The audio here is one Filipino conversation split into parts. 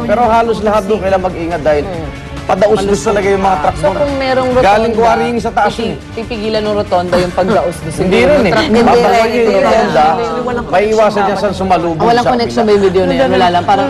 Pero halos lahat doon kailangan mag-ingat dahil padaos-dus talaga yung mga truck So doon. kung merong rotonda, Galing quarrying sa taas yun. pipigilan ng rotonda yung pagdaos-dus. Hindi rin eh. Babagay yung Hindi rotonda, rin. may iwasan niya sa sumalubong Walang sa connection kabila. ba yung video na yan? Wala lang. Parang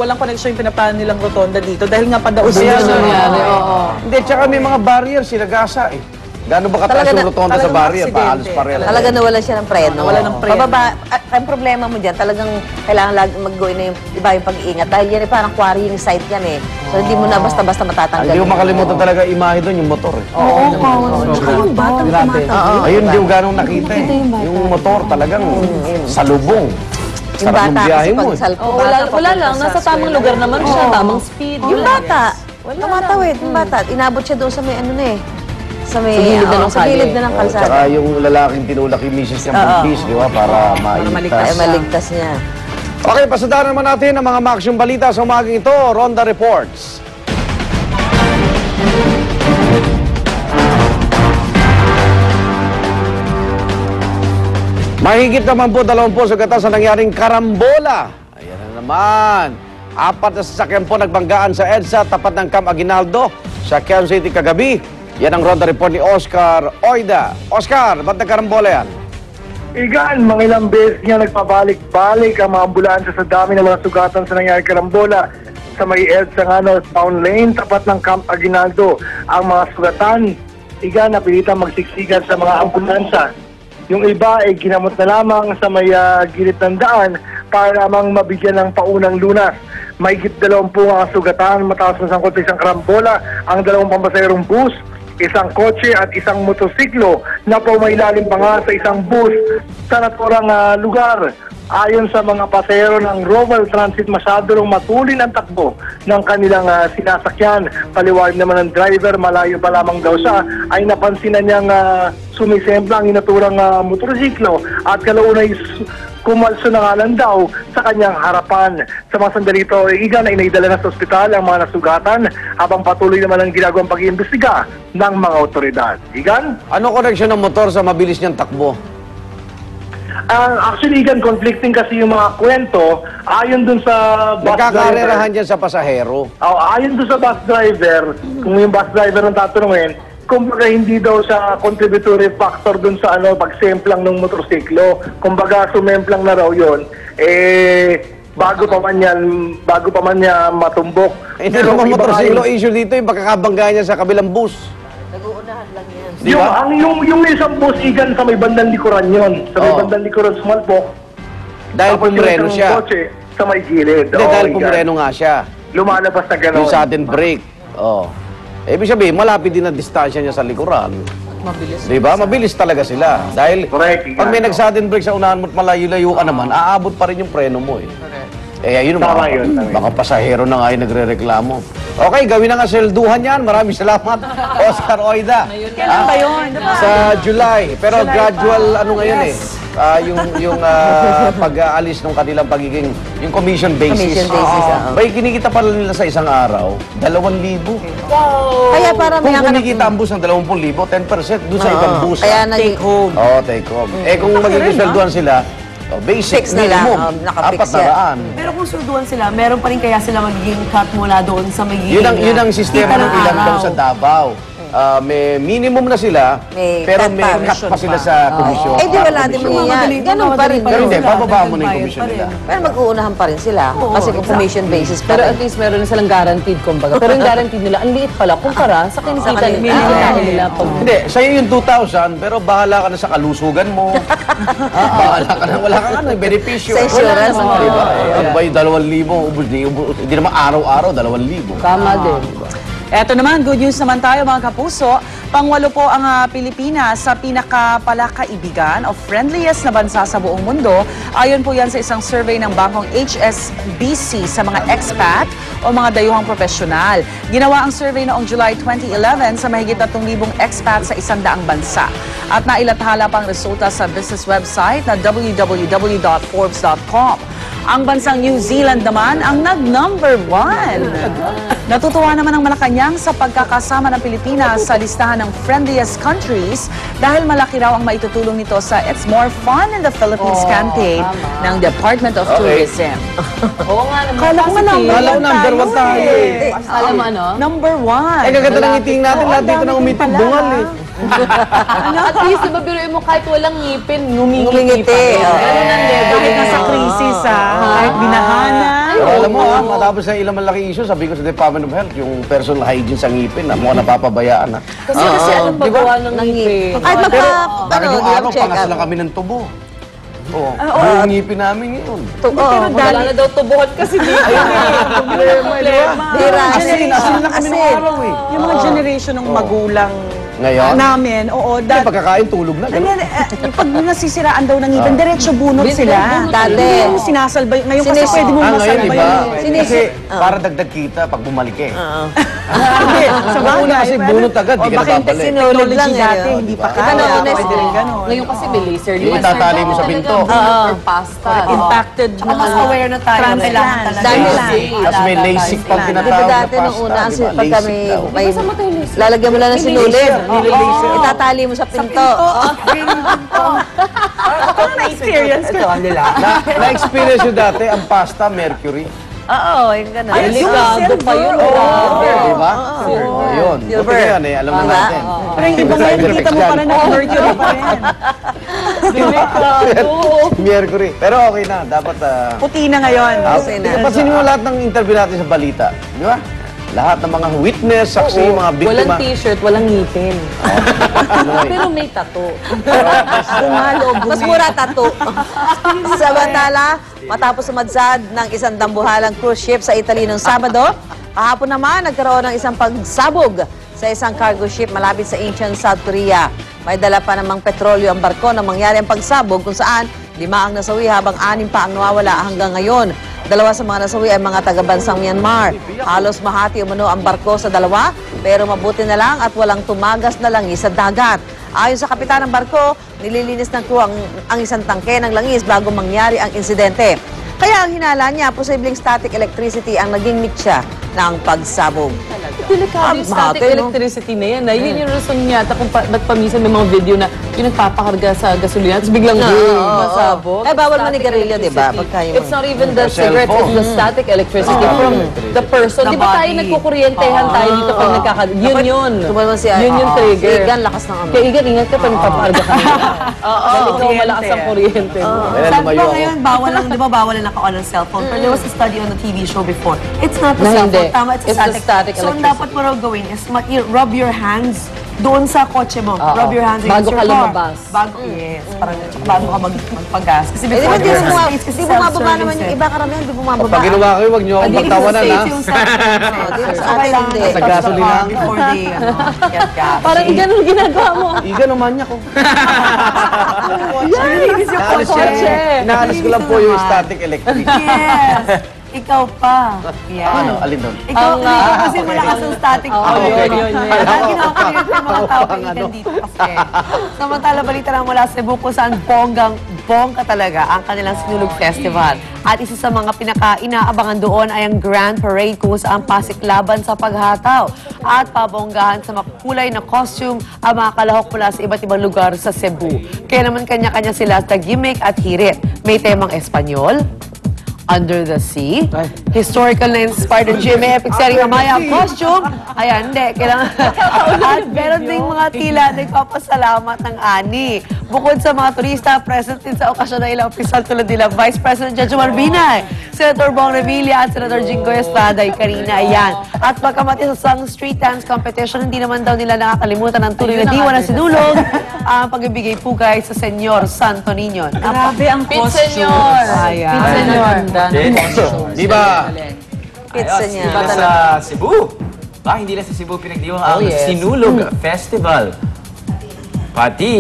walang connection yung pinaplano nilang rotonda dito dahil nga padaos Kaya Ano nangyari? Oo. Hindi, tsaka may mga barrier sinagasa eh. Gano'n ba kataas Talaga yung na- rotonda sa talagang barrier? aksidente. Paalos pareho. Talaga nawala siya ng preno. Wala ng preno. Pababa, ang problema mo dyan, talagang kailangan lagi mag-go na yung iba yung pag-iingat. Dahil yan eh, parang quarrying site yan eh. So hindi mo na basta-basta matatanggal. Hindi ko makalimutan talaga imahe doon yung motor eh. Tsaka yung batang tumatawid. Ayun, hindi ko gano'ng nakita eh. Yung motor talagang salubong. Yung Sarap ng bata biyahe kasi mo pag eh. salpo. Wala lang. Nasa tamang lugar naman siya. Tamang speed. Yung bata, tumatawid, yung bata. Inabot siya doon sa may ano na eh. Sa may, Sa gilid na ng sa gilid na ng Oh, kalsada. tsaka yung lalaking tinulak yung misis niyang buntis, di ba? Para mailigtas. Ay, maligtas niya. Okay, pasadahan naman natin ang mga maksyong balita sa umagang ito. Ronda Reports. Mahigit naman po 20 sugatan sa nangyaring karambola. Ayan na naman. 4 na sasakyan po nagbanggaan sa EDSA tapat ng Camp Aguinaldo sa Quezon City kagabi. Yan ang Ronda Report ni Oscar Oida. Oscar, ba't nagkarambola yan? Igan, mga ilang beses nga nagpabalik-balik ang mga ambulansya sa dami ng mga sugatan sa nangyari karambola sa may EDSA Town Lane, tapat ng Camp Aguinaldo. Ang mga sugatan, igan, napilitan magsiksikan sa mga ambulansya. Yung iba ay ginamot na lamang sa may gilid ng daan para lamang mabigyan ng paunang lunas. May 20 mga sugatan matapos na sangkot sa isang karambola, ang 2 pampasaherong bus, isang kotse at isang motosiklo na pumailalim pa nga sa isang bus sa naturang lugar. Ayon sa mga pasahero ng Roval Transit, masyado ring matulin ang takbo ng kanilang sinasakyan. Paliwanag naman ng driver, malayo pa lamang daw siya, ay napansin na niyang sumisempla ang inaturang motorsiklo at kalaunay kumalso na nga lang daw sa kanyang harapan. Sa mga sandali ito, igan ay naidala na sa ospital ang mga nasugatan habang patuloy naman ang ginagawang pag-iimbestiga ng mga otoridad. Igan? Ano koneksyon ng motor sa mabilis niyang takbo? Actually, igan, conflicting kasi yung mga kwento. Ayon dun sa bus driver. Nagkakarerahan dyan sa pasahero. Ayon dun sa bus driver, kung yung bus driver ang tatanungin, kumbaga hindi daw sa contributory factor dun sa pagsemplang ng motorsiklo. Kumbaga sumemplang na raw yun. Bago pa man niya matumbok. Hindi naman motorsiklo issue dito yung pagkakabangga niya sa kabilang bus. Nag-uunahan lang yan. Di ba? Yung isang bus, igan, sa may bandang likuran yun. Sa may bandang likuran sumalpok. Dahil Tapos yung pumreno isang siya. kotse, sa may gilid. Hindi, dahil igan. pumreno nga siya. Lumalabas na gano'n. Yung sudden brake. Oh. Ibig sabihin, malapit din ang distansya niya sa likuran. Mabilis. Di ba? Mabilis talaga sila. Dahil Correct, pag may nag-sudden brake sa unahan mo at malayo-layo ka naman, aabot pa rin yung preno mo eh. Ayun Tama mga, yun, tama yun. mga pasahero na nga yung nagre-reklamo. Okay, gawin na nga selduhan yan. Maraming salamat, Oscar Oida. Kailan ba yun? Diba? Sa July. Pero gradual, ano ngayon eh. Yung pag-aalis ng kanilang pagiging, yung commission basis. Commission basis, Bay, kinikita pala nila sa isang araw, 2,000. Kaya para Kung may kumikita ang bus ng 20,000, 10% doon sa ibang bus. Kaya naging... Take home. Oo, take home. Kung magiging swelduhan sila, basic Fix nila, minimum, nakafix 400. Pero kung surduan sila, meron pa rin kaya sila magiging cut mula doon sa magiging... Yun ang sistema ng ilang daw sa Davao. May minimum na sila, May pero cut may pa. cut pa sila sa komisyon. Eh, di wala din mangyayari. Ganun pa rin. Pero hindi, sila, bababa mo na yung bayad komisyon pa rin. nila. Pero mag-uunahan pa rin sila. Kasi kung commission basis pa Pero rin. at least meron na silang guaranteed, kumbaga. Pero yung guaranteed nila, ang liit pala kumpara sa kinikita nila. Hindi, sa'yo yung 2,000, pero bahala ka na sa kalusugan mo. Bahala ka na, wala ka na, benepisyo. Sa insurance. Wala naman, di ba? Ano ba yung 2,000, ubus hindi naman araw-araw, 2,000. Tama din. Eto naman, good news naman tayo mga kapuso. Pangwalo po ang Pilipinas sa pinakapalakaibigan o friendliest na bansa sa buong mundo. Ayon po yan sa isang survey ng bangkong HSBC sa mga expat o mga dayuhang profesional. Ginawa ang survey noong July 2011 sa mahigit 3,000 expat sa 100 bansa. At nailathala pang resulta sa business website na www.forbes.com. Ang bansang New Zealand naman ang nag-number 1. Natutuwa naman ang Malacanang sa pagkakasama ng Pilipinas sa listahan ng friendliest countries dahil malaki raw ang maitutulong nito sa It's More Fun in the Philippines campaign ng Department of Tourism. Oo nga naman. Kala ko Kala ko number 1 tayo eh. Alam mo ano? Number 1. Eh, kaganda ng ngiting natin. Lahat dito nang umitig bungal eh. At least, diba, biruin mo kahit walang ngipin, ngumingiti Ngumingiti, pa. oo. Ganun ang level. Kahit nasa krisis, kahit binahanan. Pero alam mo matapos sa ilang malaking issue, sabi ko sa Department of Health, yung personal hygiene sa ngipin, mukhang napapabayaan. Kasi alam magawa ng ngipin. Kahit Bakit yung di araw, check pangas up. lang kami ng tubo. Oo. Yung ngipin namin yun. Wala na daw tubuhan kasi dito. Dira, Asin lang kami ng araw eh. Yung mga generation ng magulang Ngayon? namin, oo. Hindi, pagkakain, tulog na. ganun. Pag nasisiraan daw ng ngipin, diretso bunot sila. Dati. Hindi mo sinasalbay. Ngayon kasi pwede mo Ngayon, masalbay. di ba? yung- Kasi para dagdag kita pag bumalik eh. Hindi, sa Una bagay. kasi bunot agad, di ka Baka yung nababalik. technology lang eh, dati, no? hindi pa Diba? kaya. Ano, Pwede rin ganun. Ngayon kasi may laser. Yung itatali mo sa pinto. For pasta. Impacted Tsaka mas aware na tayo. Kailangan talaga. Dahil Tapos may LASIK pang Di tinatawag ba na dati nung pasta, una, di kasi ba? pagka LASIK may, daw. lalagyan mo lang ng sinulid. Nililaser. Itatali mo sa pinto. experience ko. Na-experience yun dati, ang pasta, mercury. Oo, yung gano'n. Ay, Delikado pa yun. Di ba? Oo, yun. Buti Silver. na yan eh, alam na Tama. natin. Pero yung iba ngayon, kita mo pa rin na mercury pa rin. Mercury. Pero okay na, dapat... Puti na ngayon. Pansin mo lahat ng interview natin sa balita, di ba? Lahat ng mga witness, saksi, mga biktima. Walang t-shirt, walang ngipin. Pero may tattoo. Mas mura tattoo. Samantala, matapos sumadsad ng isang dambuhalang cruise ship sa Italy noong Sabado, kahapon naman nagkaroon ng isang pagsabog sa isang cargo ship malapit sa Incheon, South Korea. May dala pa namang petrolyo ang barko nang mangyari ang pagsabog kung saan 5 ang nasawi habang 6 pa ang nawawala hanggang ngayon. 2 sa mga nasawi ay mga taga-bansang Myanmar. Halos mahati umano ang barko sa dalawa, pero mabuti na lang at walang tumagas na langis sa dagat. Ayon sa kapitan ng barko, nililinis ng crew ang isang tangke ng langis bago mangyari ang insidente. Kaya ang hinala niya, posibleng static electricity ang naging mitya ng pagsabog. Delikado yung static mahati, no? electricity na yan. Yun yung reason yata kung ba't paminsan may mga video na yung nagpapakarga sa gasolina tapos biglang masabog. Eh, bawal Static manigarilyo, di ba? electricity. Pagka yung- It's not even the Or cigarette, cellphone. it's the static electricity from the person. Di ba tayo nagkukuryentehan tayo dito pag nagkakarga? Yun. Tumalman si Yun yung trigger. Si Igan, lakas ng ano. Kaya Igan, ingat ka pag nagpapakarga ka. Dahil ikaw malakas ang kuryente mo. Kaya Sabi lumayo ko ako. ngayon, bawal lang, di ba bawal na naka-on ang cellphone? Pero there was a study on the TV show before. It's not the Na cellphone, hindi. tama, it's It's the a static So, ang electricity. dapat mo raw gawin is rub your hands doon sa kotse mo. Rub your hands Bago against ka your car. lumabas. Yes. Parang bago ka magpagas. Kasi Eh, di ba before di there's a space, kasi bumababa naman yung self-service iba karamihan, di bumababa. Pag ginawa kayo, huwag niyo akong pagtawanan ha. Yung self-service. Sa So, atin kailangan hindi. touch Sa the gasoline car lang. before they get gas. Parang ganun ginagawa mo. Iga naman niya ko. Nalinis yung Inaalis kotse. Inaalis ko lang po yung static electric. Yes. Ikaw pa. Ano? Alin doon? Ikaw kasi malakas ang static. yun. Ang ginawa ko yun yung mga tao kaibigan dito kasi. Samantala, balita lang mula sa Cebu kung saan bongga talaga ang kanilang Sinulog Festival. At isa sa mga pinaka-inaabangan doon ay ang Grand Parade kung saan pasiklaban sa paghataw at pabonggahan sa makulay na costume ang mga kalahok mula sa iba't ibang lugar sa Cebu. Kaya naman kanya-kanya sila sa gimmick at hirit. May temang Espanyol, Under the Sea, historical na inspired ng GMA Epic Serie Amaya ang costume. Ayan, hindi. Kailangan. At meron ding mga tila nagpapasalamat ng ani. Bukod sa mga turista, present din sa okasyon ng ilang opisyal tulad nila Vice President Jojo Marbinay, Senator Bong Revilla at Senator Jingoy Estrada ay kanina. Ayan. At pagkamati sa Sang Street Dance Competition, hindi naman daw nila nakakalimutan ang tuloy na diwa ng sinulog ang pagbibigay pugay sa Senyor Santo Niño. Grabe ang Pit costume. Senyor. Ayan. Pit Senyor. Di ba? Pizza niya. Diba sa Cebu? Hindi lang sa Cebu pinagdiwang ang yes. Sinulog Festival. Pati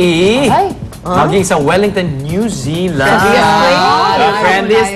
Ay. maging sa Wellington, New Zealand. Friendliest Friendliest